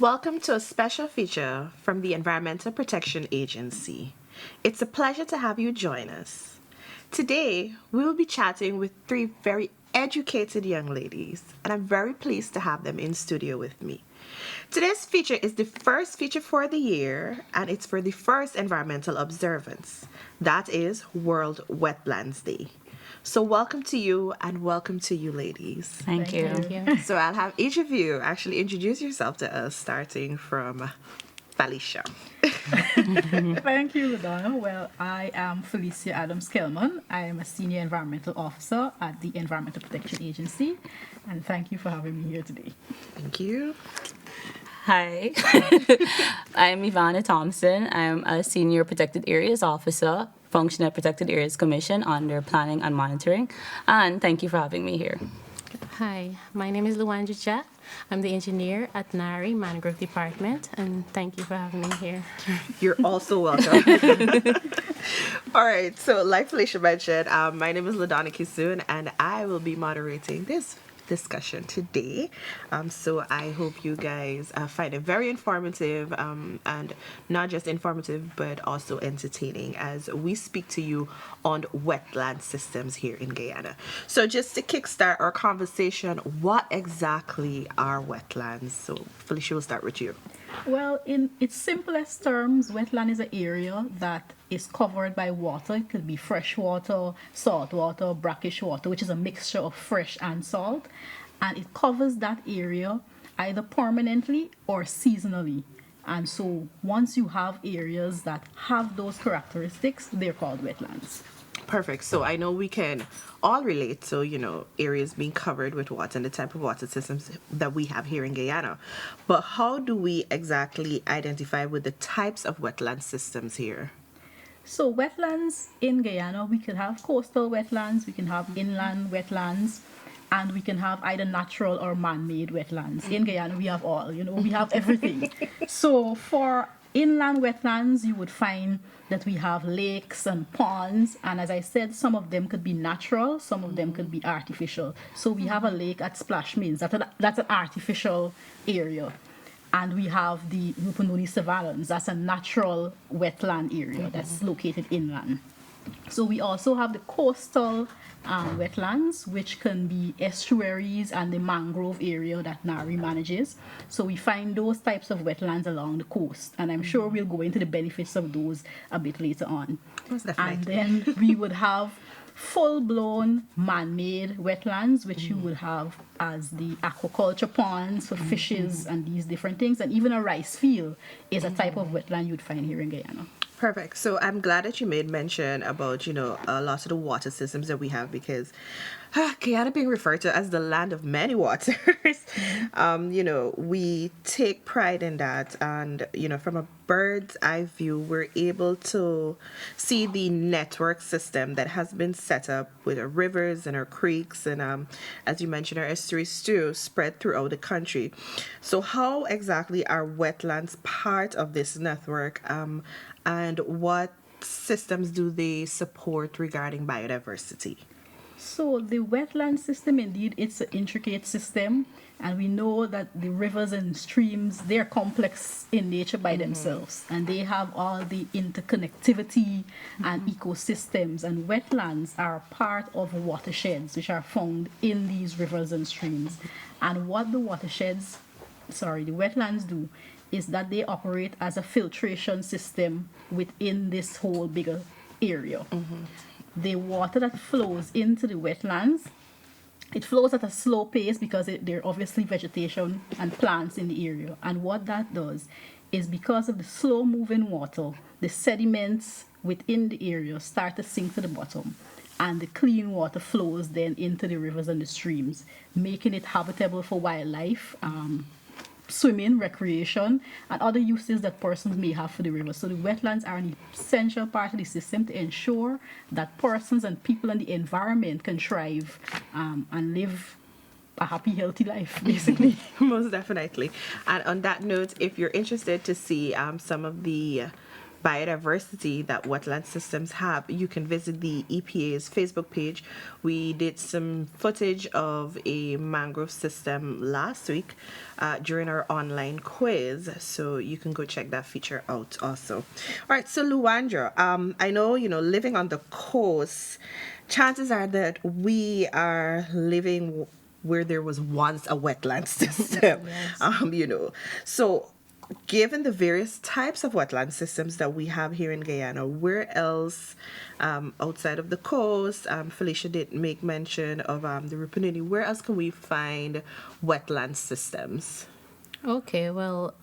Welcome to a special feature from the Environmental Protection Agency. It's a pleasure to have you join us. Today, we will be chatting with three very educated young ladies, and I'm very pleased to have them in studio with me. Today's feature is the first feature for the year, and it's for the first environmental observance. That is World Wetlands Day. So welcome to you and welcome to you ladies. Thank you. So I'll have each of you actually introduce yourself to us, starting from Felicia. Thank you, Ladonna. Well, I am Felicia Adams-Kelman. I am a Senior Environmental Officer at the Environmental Protection Agency, and thank you for having me here today. Thank you. Hi, I'm Ivana Thompson. I'm a Senior Protected Areas Officer, function at Protected Areas Commission under Planning and Monitoring, and thank you for having me here. Hi, my name is Luandra Jack. I'm the engineer at NARI Mangrove Department, and thank you for having me here. You're also welcome. All right, so like Felicia mentioned, my name is LaDonna Kisoon, and I will be moderating this discussion today. So I hope you guys find it very informative, and not just informative, but also entertaining as we speak to you on wetland systems here in Guyana. So just to kickstart our conversation, what exactly are wetlands? So Felicia, we'll start with you. Well, in its simplest terms, wetland is an area that is covered by water. It could be fresh water, salt water, brackish water, which is a mixture of fresh and salt. And it covers that area either permanently or seasonally. And so once you have areas that have those characteristics, they're called wetlands. Perfect. So I know we can all relate to, areas being covered with water and the type of water systems that we have here in Guyana. But how do we exactly identify with the types of wetland systems here? So wetlands in Guyana, we can have coastal wetlands, we can have inland wetlands, and we can have either natural or man-made wetlands. In Guyana, we have all, we have everything. So for inland wetlands, you would find that we have lakes and ponds, and as I said, some of them could be natural, some of them could be artificial. So we have a lake at Splash Mills, that's an artificial area. And we have the Rupununi Savannahs, that's a natural wetland area that's located inland. So we also have the coastal wetlands, which can be estuaries and the mangrove area that NARI manages. So we find those types of wetlands along the coast, and I'm sure we'll go into the benefits of those a bit later on. Most definitely. And then we would have full-blown man-made wetlands, which you would have as the aquaculture ponds for fishes and these different things, and even a rice field is a type of wetland you'd find here in Guyana. Perfect. So I'm glad that you made mention about, a lot of the water systems that we have because Guyana being referred to as the land of many waters, we take pride in that. And, from a bird's eye view, we're able to see the network system that has been set up with our rivers and our creeks and, as you mentioned, our estuaries too, spread throughout the country. So how exactly are wetlands part of this network? And what systems do they support regarding biodiversity? So the wetland system, indeed, it's an intricate system, and we know that the rivers and streams, they're complex in nature by themselves, and they have all the interconnectivity and ecosystems, and wetlands are part of watersheds, which are found in these rivers and streams. And what the wetlands do is that they operate as a filtration system within this whole bigger area. The water that flows into the wetlands, it flows at a slow pace because there are obviously vegetation and plants in the area. And what that does is because of the slow moving water, the sediments within the area start to sink to the bottom. And the clean water flows then into the rivers and the streams, making it habitable for wildlife, swimming, recreation, and other uses that persons may have for the river. So the wetlands are an essential part of the system to ensure that persons and people and the environment can thrive and live a happy, healthy life, basically. Most definitely. And on that note, if you're interested to see some of the biodiversity that wetland systems have, you can visit the EPA's Facebook page. We did some footage of a mangrove system last week during our online quiz, so you can go check that feature out also. All right, so Luandra, I know, living on the coast, chances are that we are living where there was once a wetland system. So given the various types of wetland systems that we have here in Guyana, where else outside of the coast, Felicia did make mention of the Rupununi, where else can we find wetland systems? Okay, well,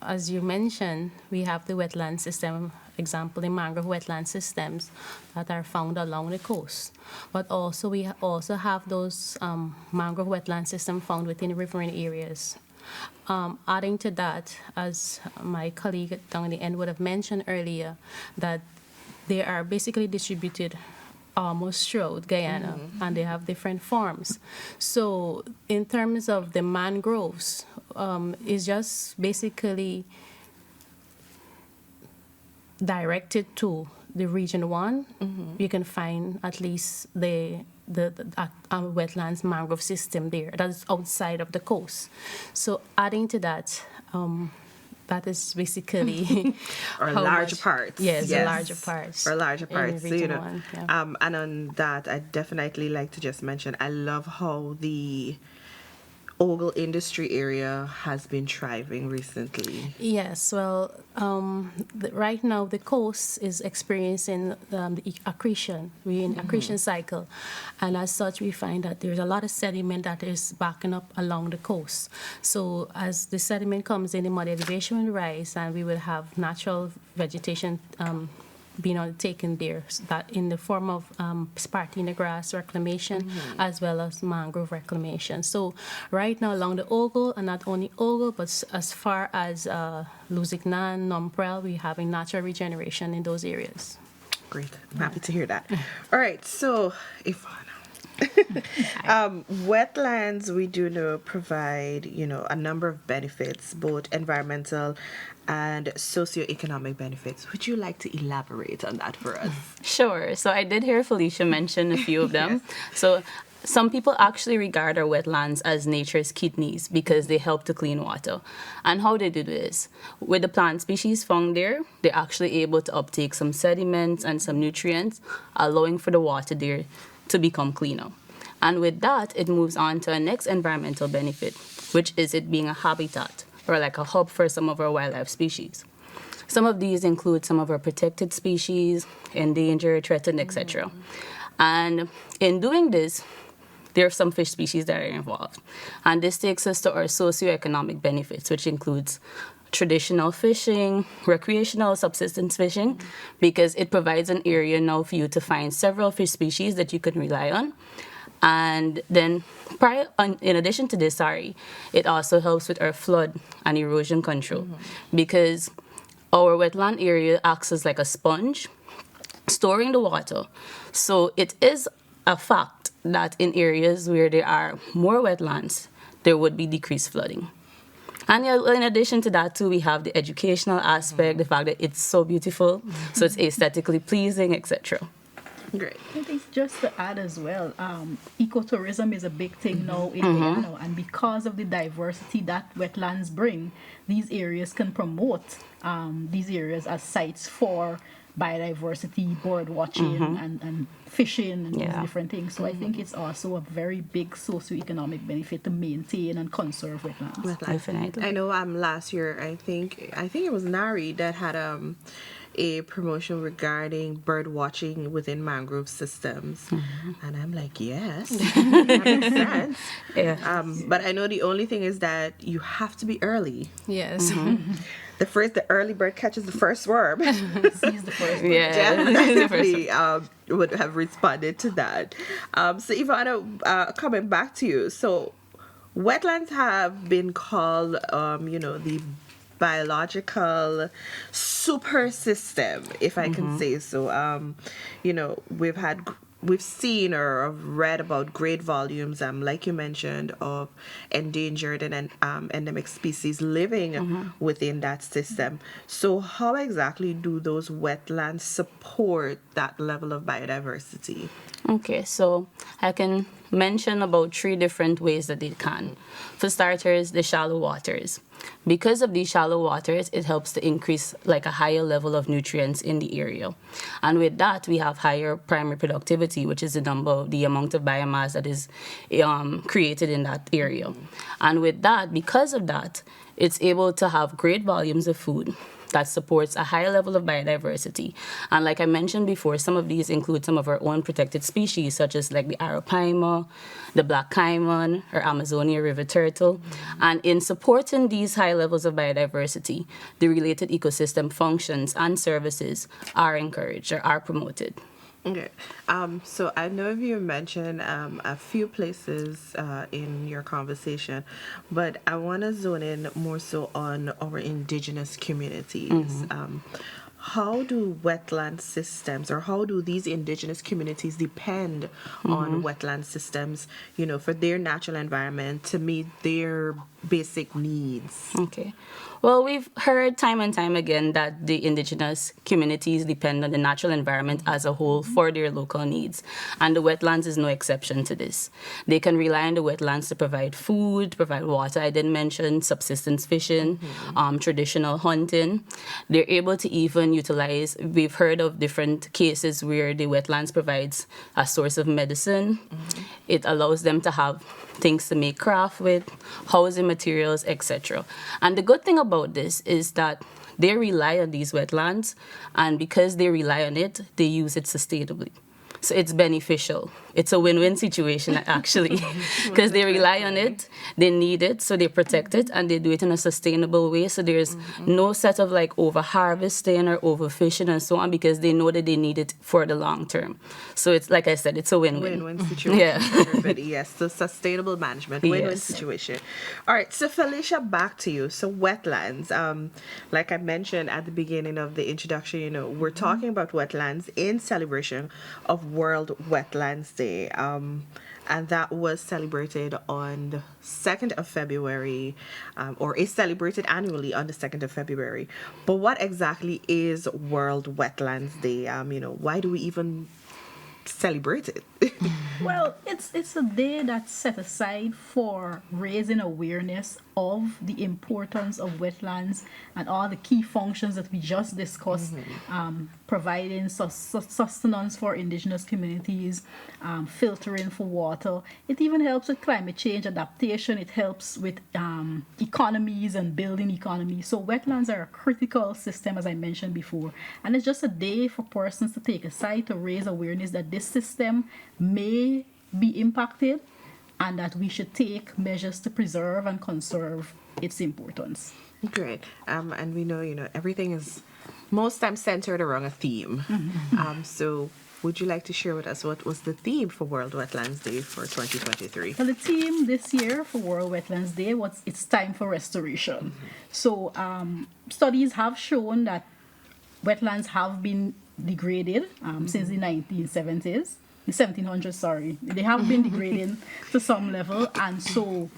as you mentioned, we have the wetland system, example, the mangrove wetland systems that are found along the coast. But also, we also have those mangrove wetland systems found within riverine areas. Adding to that, as my colleague down the end would have mentioned earlier, that they are basically distributed almost throughout Guyana, and they have different forms. So in terms of the mangroves, it's just basically directed to the region 1. You can find at least the wetlands mangrove system there that is outside of the coast. So adding to that, that is basically Or larger parts. Yes, the larger parts. Or larger in parts. So, region 1, yeah. and on that, I definitely like to just mention, I love how the ogle industry area has been thriving recently. Yes, well, right now the coast is experiencing the accretion. We're in accretion cycle, and as such, we find that there's a lot of sediment that is backing up along the coast. So as the sediment comes in, the mud elevation will rise, and we will have natural vegetation being undertaken there, so that in the form of spartina grass reclamation as well as mangrove reclamation. So right now along the ogle, and not only ogle, but as far as Luzignan, Nomprel, we're having natural regeneration in those areas. Great. I'm happy to hear that. All right. So, Ivana, wetlands, we do know, provide, a number of benefits, both environmental and socioeconomic benefits. Would you like to elaborate on that for us? Sure. So I did hear Felicia mention a few of them. So some people actually regard our wetlands as nature's kidneys because they help to clean water. And how they do this? With the plant species found there, they're actually able to uptake some sediments and some nutrients, allowing for the water there to become cleaner. And with that, it moves on to our next environmental benefit, which is it being a habitat, or like a hub for some of our wildlife species. Some of these include some of our protected species, endangered, threatened, etc. And in doing this, there are some fish species that are involved. And this takes us to our socioeconomic benefits, which includes traditional fishing, recreational subsistence fishing, because it provides an area now for you to find several fish species that you can rely on. And then, in addition to this, it also helps with our flood and erosion control, because our wetland area acts as like a sponge, storing the water. So it is a fact that in areas where there are more wetlands, there would be decreased flooding. And in addition to that, too, we have the educational aspect, the fact that it's so beautiful, so it's aesthetically pleasing, etc. Great. I think just to add as well, ecotourism is a big thing now in Guyana, and because of the diversity that wetlands bring, these areas can promote these areas as sites for biodiversity, bird watching, and fishing, and these different things. So I think it's also a very big socioeconomic benefit to maintain and conserve wetlands. Definitely. I know last year, I think it was Nari that had a promotion regarding bird watching within mangrove systems, and I'm like, yes, that makes sense. Yeah. But I know the only thing is that you have to be early. Yes. The early bird catches the first worm. Sees the first one. Yeah. Definitely would have responded to that. So Ivana, coming back to you, so wetlands have been called, the biological super system, if I can say so. We've had we've seen or have read about great volumes, like you mentioned, of endangered and endemic species living within that system. So how exactly do those wetlands support that level of biodiversity? Okay, so I can mention about 3 different ways that it can. For starters, the shallow waters. Because of these shallow waters, it helps to increase like a higher level of nutrients in the area. And with that, we have higher primary productivity, which is the amount of biomass that is created in that area. And with that, because of that, it's able to have great volumes of food that supports a higher level of biodiversity. And like I mentioned before, some of these include some of our own protected species, such as like the arapaima, the black caiman, or Amazonia river turtle. And in supporting these high levels of biodiversity, the related ecosystem functions and services are encouraged or are promoted. Okay. So I know you mentioned a few places in your conversation, but I want to zone in more so on our indigenous communities. How do wetland systems, or how do these indigenous communities depend on wetland systems, for their natural environment to meet their basic needs? Okay. Well, we've heard time and time again that the indigenous communities depend on the natural environment as a whole for their local needs, and the wetlands is no exception to this. They can rely on the wetlands to provide food, provide water. I didn't mention subsistence fishing, traditional hunting. They're able to even utilize, we've heard of different cases where the wetlands provides a source of medicine. It allows them to have things to make craft with, housing materials, etc. And the good thing about this is that they rely on these wetlands, and because they rely on it, they use it sustainably. So it's beneficial. It's a win-win situation, actually, because they rely on it, they need it, so they protect it, and they do it in a sustainable way. So there's no set of like over-harvesting or overfishing and so on, because they know that they need it for the long term. So it's, like I said, it's a win-win. Win-win situation for everybody. Yes, so sustainable management, win-win Yes. situation. All right, so Felicia, back to you. So wetlands, like I mentioned at the beginning of the introduction, we're talking about wetlands in celebration of World Wetlands Day. And that was celebrated on the 2nd of February, or is celebrated annually on the 2nd of February. But what exactly is World Wetlands Day? Why do we even celebrate it? Well, it's a day that's set aside for raising awareness of the importance of wetlands and all the key functions that we just discussed, providing sustenance for indigenous communities, filtering for water. It even helps with climate change adaptation. It helps with economies and building economies. So wetlands are a critical system, as I mentioned before. And it's just a day for persons to take aside to raise awareness that this system may be impacted, and that we should take measures to preserve and conserve its importance. Great. And we know, everything is most times centered around a theme. So would you like to share with us what was the theme for World Wetlands Day for 2023? So the theme this year for World Wetlands Day was "It's Time for Restoration." So studies have shown that wetlands have been degraded since the 1970s. The 1700s, sorry. They have been degrading to some level, and so,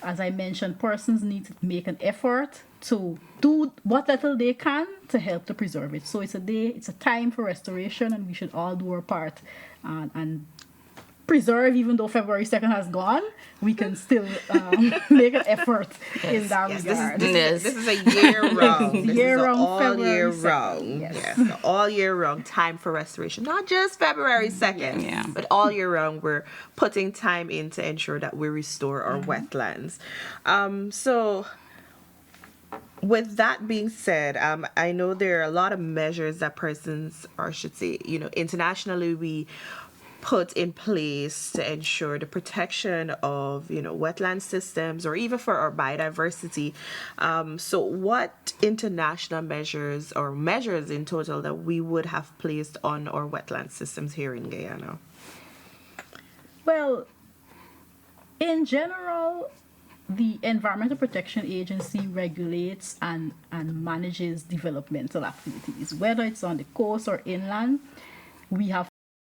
as I mentioned, persons need to make an effort to do what little they can to help to preserve it. So it's a time for restoration, and we should all do our part and preserve. Even though February 2nd has gone, we can still make an effort in that regard. This is a year round. This Year is round, all February year 2nd. round. Yes. Yes, all year round time for restoration. Not just February 2nd, Yeah. but all year round we're putting time in to ensure that we restore our wetlands. So with that being said, I know there are a lot of measures that persons, or I should say, internationally we put in place to ensure the protection of wetland systems, or even for our biodiversity. So what international measures, or measures in total, that we would have placed on our wetland systems here in Guyana? Well, in general, the Environmental Protection Agency regulates and manages developmental activities, whether it's on the coast or inland. We have